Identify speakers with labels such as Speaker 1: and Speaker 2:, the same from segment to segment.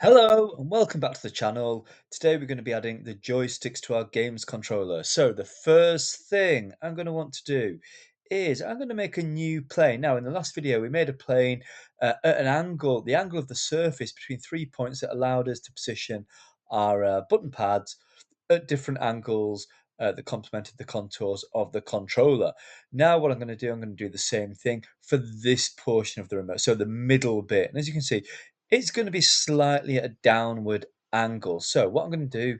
Speaker 1: Hello and welcome back to the channel. Today we're going to be adding the joysticks to our games controller. So the first thing I'm going to want to do is I'm going to make a new plane. Now in the last video we made a plane at an angle, the angle of the surface between 3 points that allowed us to position our button pads at different angles that complemented the contours of the controller. Now what I'm going to do, I'm going to do the same thing for this portion of the remote, so the middle bit. And as you can see, it's going to be slightly at a downward angle. So what I'm going to do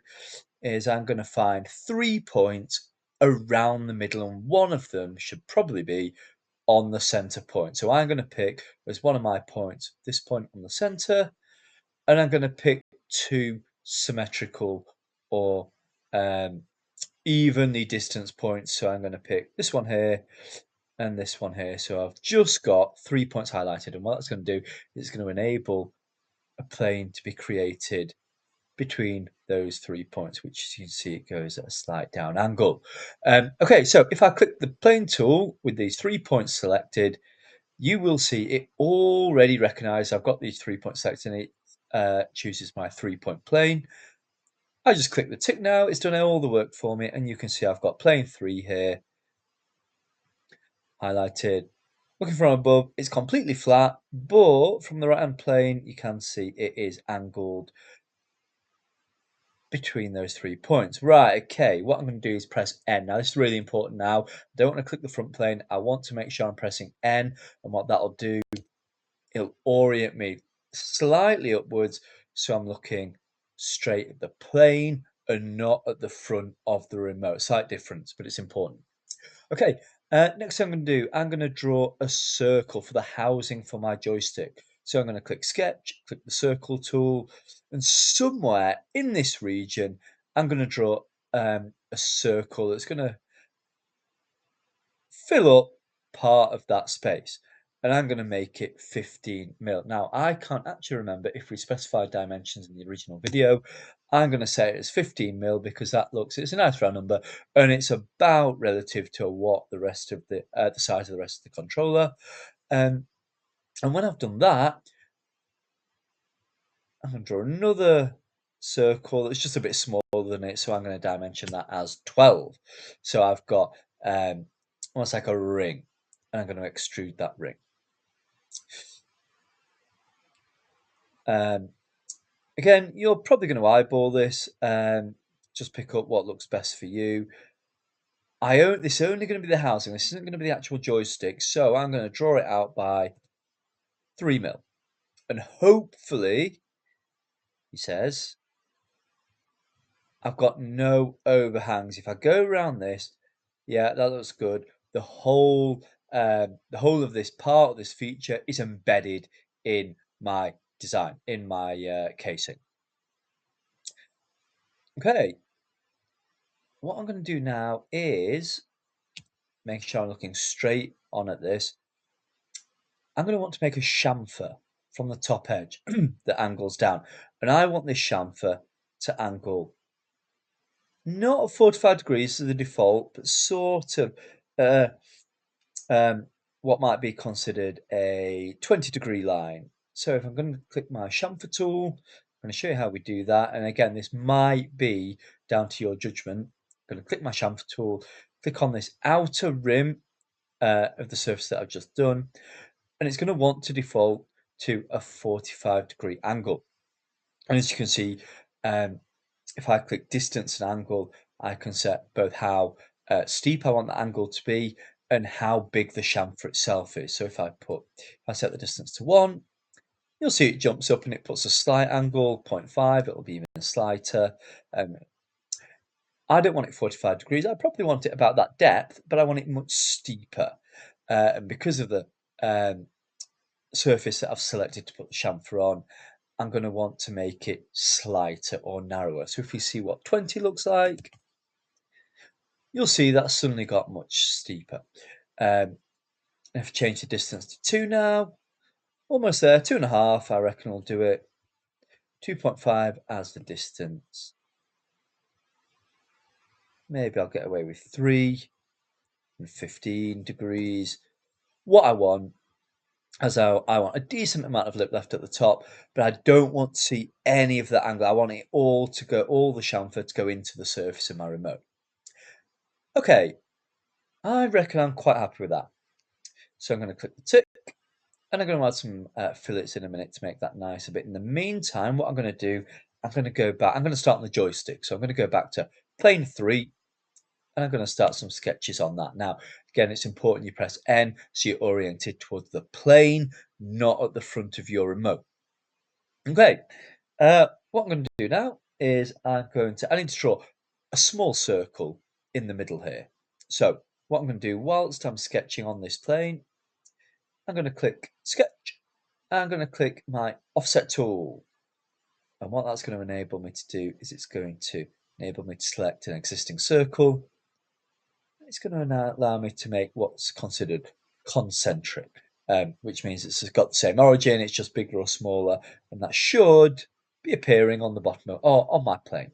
Speaker 1: is I'm going to find 3 points around the middle, and one of them should probably be on the center point. So I'm going to pick as one of my points this point on the center, and I'm going to pick two symmetrical or evenly distance points. So I'm going to pick this one here and this one here. So I've just got 3 points highlighted, and what that's going to do is it's going to enable a plane to be created between those 3 points, which as you can see, it goes at a slight down angle. Okay, so if I click the plane tool with these 3 points selected, you will see it already recognized I've got these 3 points selected, and it chooses my 3 point plane. I just click the tick now, it's done all the work for me, and you can see I've got plane 3 here highlighted. Looking from above, it's completely flat, but from the right hand plane, you can see it is angled between those 3 points. Right, okay, what I'm going to do is press N. Now, this is really important now. I don't want to click the front plane. I want to make sure I'm pressing N, and what that'll do, it'll orient me slightly upwards, so I'm looking straight at the plane and not at the front of the remote. Slight difference, but it's important. Okay, next thing I'm going to do, I'm going to draw a circle for the housing for my joystick. So I'm going to click Sketch, click the Circle tool, and somewhere in this region, I'm going to draw a circle that's going to fill up part of that space. And I'm going to make it 15 mil. Now, I can't actually remember if we specified dimensions in the original video. I'm going to say it as 15 mil because it's a nice round number, and it's about relative to what the rest of the size of the rest of the controller. And when I've done that, I'm going to draw another circle that's just a bit smaller than it, so I'm going to dimension that as 12. So I've got almost like a ring, and I'm going to extrude that ring. Again, you're probably going to eyeball this, just pick up what looks best for you. This is only going to be the housing, this isn't going to be the actual joystick, so I'm going to draw it out by 3 mil. And hopefully, he says, I've got no overhangs. If I go around this, yeah, that looks good. The whole of this part, this feature, is embedded in my design, in my casing. Okay, what I'm going to do now is make sure I'm looking straight on at this. I'm going to want to make a chamfer from the top edge that angles down, and I want this chamfer to angle not 45 degrees as the default, but sort of uh, what might be considered a 20-degree line. So if I'm going to click my chamfer tool, I'm going to show you how we do that. And again, this might be down to your judgment. I'm going to click my chamfer tool, click on this outer rim of the surface that I've just done, and it's going to want to default to a 45-degree angle. And as you can see, if I click distance and angle, I can set both how steep I want the angle to be and how big the chamfer itself is. So if I set the distance to 1, you'll see it jumps up and it puts a slight angle, 0.5, it'll be even slighter. I don't want it 45 degrees, I probably want it about that depth, but I want it much steeper. And because of the surface that I've selected to put the chamfer on, I'm going to want to make it slighter or narrower. So if you see what 20 looks like, you'll see that's suddenly got much steeper. If I change the distance to 2 now, almost there, 2.5, I reckon will do it. 2.5 as the distance. Maybe I'll get away with 3 and 15 degrees. What I want as I want a decent amount of lip left at the top, but I don't want to see any of that angle. I want it all to go, all the chamfer to go into the surface of my remote. Okay, I reckon I'm quite happy with that. So I'm going to click the tick, and I'm going to add some fillets in a minute to make that nice a bit. In the meantime, what I'm going to do, I'm going to go back, I'm going to start on the joystick. So I'm going to go back to plane 3, and I'm going to start some sketches on that. Now, again, it's important you press N so you're oriented towards the plane, not at the front of your remote. Okay, what I'm going to do now is I need to draw a small circle in the middle here. So what I'm going to do whilst I'm sketching on this plane, I'm going to click sketch. I'm going to click my offset tool. And what that's going to enable me to do is it's going to enable me to select an existing circle. It's going to allow me to make what's considered concentric, which means it's got the same origin, it's just bigger or smaller, and that should be appearing on the bottom of, or on my plane.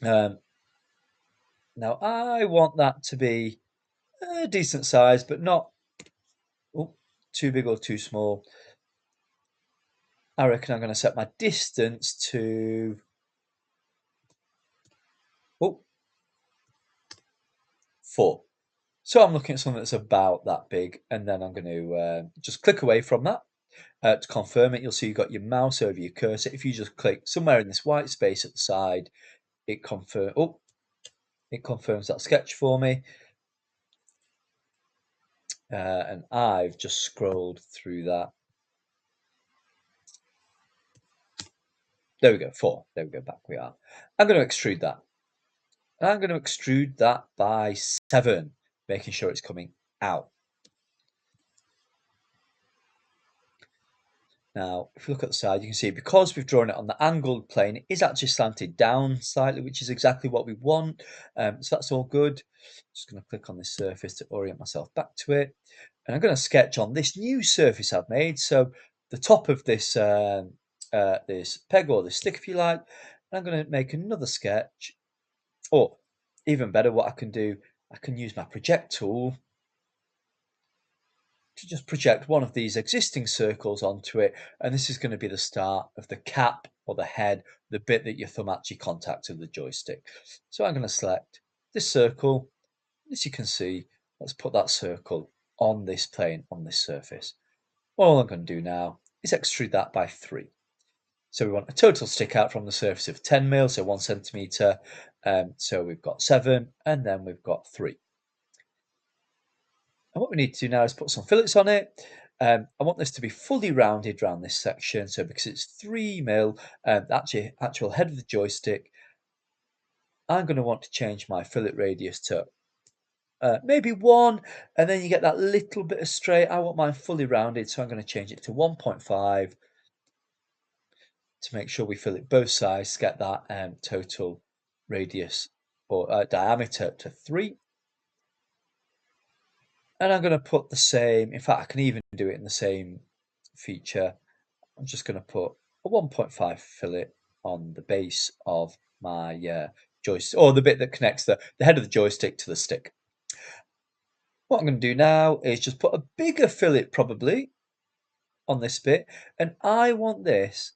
Speaker 1: Now I want that to be a decent size, but not too big or too small. I reckon I'm going to set my distance to 4. So I'm looking at something that's about that big, and then I'm going to just click away from that. To confirm it, you'll see you've got your mouse over your cursor. If you just click somewhere in this white space at the side, it confirms that sketch for me. And I've just scrolled through that. There we go, 4. There we go, back we are. I'm going to extrude that. And I'm going to extrude that by 7, making sure it's coming out. Now, if you look at the side, you can see because we've drawn it on the angled plane, it is actually slanted down slightly, which is exactly what we want. So that's all good. Just going to click on this surface to orient myself back to it. And I'm going to sketch on this new surface I've made. So the top of this, this peg or this stick, if you like. And I'm going to make another sketch. Or even better, what I can do, I can use my project tool to just project one of these existing circles onto it, and this is going to be the start of the cap or the head, the bit that your thumb actually contacts with the joystick. So I'm going to select this circle. As you can see, let's put that circle on this plane, on this surface. All I'm going to do now is extrude that by 3. So we want a total stick out from the surface of 10 mil, so 1 centimeter. So we've got 7, and then we've got 3. And what we need to do now is put some fillets on it. I want this to be fully rounded around this section. So because it's 3 mil, actual head of the joystick, I'm going to want to change my fillet radius to maybe 1, and then you get that little bit of straight. I want mine fully rounded, so I'm going to change it to 1.5 to make sure we fillet both sides, get that total radius or diameter to 3. And I'm going to put the same, in fact, I can even do it in the same feature. I'm just going to put a 1.5 fillet on the base of my joystick, or the bit that connects the head of the joystick to the stick. What I'm going to do now is just put a bigger fillet probably on this bit, and I want this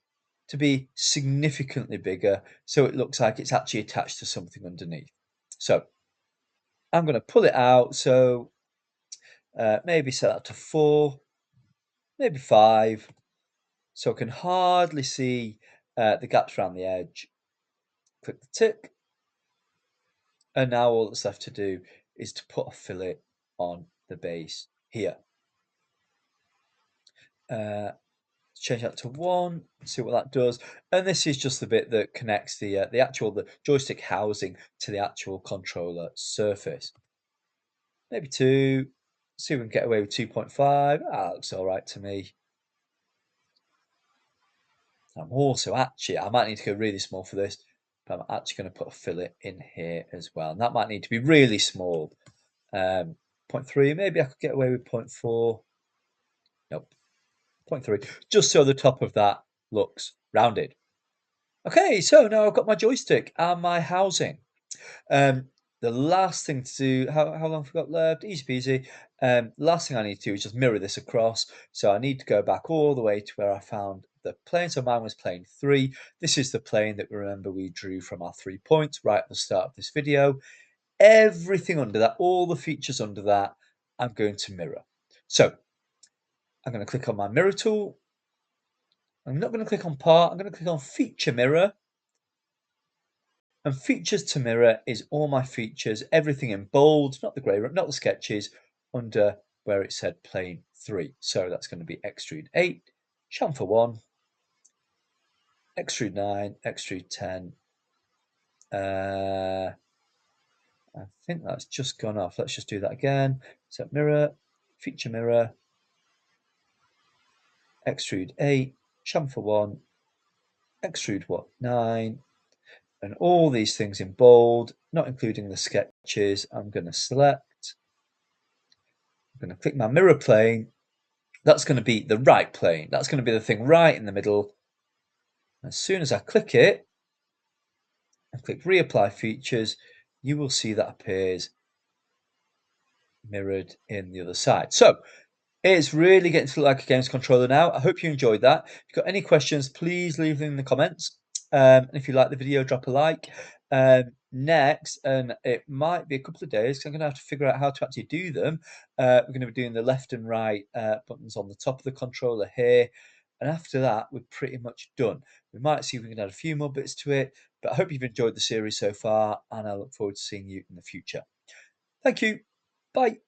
Speaker 1: to be significantly bigger so it looks like it's actually attached to something underneath. So I'm going to pull it out, so maybe set that to 4, maybe 5, so I can hardly see the gaps around the edge. Click the tick, and now all that's left to do is to put a fillet on the base here. Change that to 1, see what that does. And this is just the bit that connects the joystick housing to the actual controller surface. Maybe 2, see if we can get away with 2.5. That looks all right to me. I'm also actually, I might need to go really small for this, but I'm actually going to put a fillet in here as well. And that might need to be really small. 0.3, maybe I could get away with 0.4. Nope, 0.3, just so the top of that looks rounded. Okay, so now I've got my joystick and my housing. The last thing to do, how long have we got left? Easy peasy. Last thing I need to do is just mirror this across. So I need to go back all the way to where I found the plane. So mine was plane 3. This is the plane that remember we drew from our 3 points right at the start of this video. Everything under that, all the features under that, I'm going to mirror. So I'm going to click on my mirror tool. I'm not going to click on part, I'm going to click on feature mirror. And features to mirror is all my features, everything in bold, not the grey, not the sketches, under where it said plane 3. So that's going to be extrude 8, chamfer 1, extrude 9, extrude 10. I think that's just gone off. Let's just do that again. So mirror, feature mirror, extrude 8, chamfer 1, extrude 9, and all these things in bold, not including the sketches. I'm going to select. I'm going to click my mirror plane. That's going to be the right plane. That's going to be the thing right in the middle. As soon as I click it and click reapply features, you will see that appears mirrored in the other side. So it's really getting to look like a games controller now. I hope you enjoyed that. If you've got any questions, please leave them in the comments. And if you like the video, drop a like. Next, and it might be a couple of days, because I'm going to have to figure out how to actually do them. We're going to be doing the left and right buttons on the top of the controller here. And after that, we're pretty much done. We might see if we can add a few more bits to it. But I hope you've enjoyed the series so far, and I look forward to seeing you in the future. Thank you. Bye.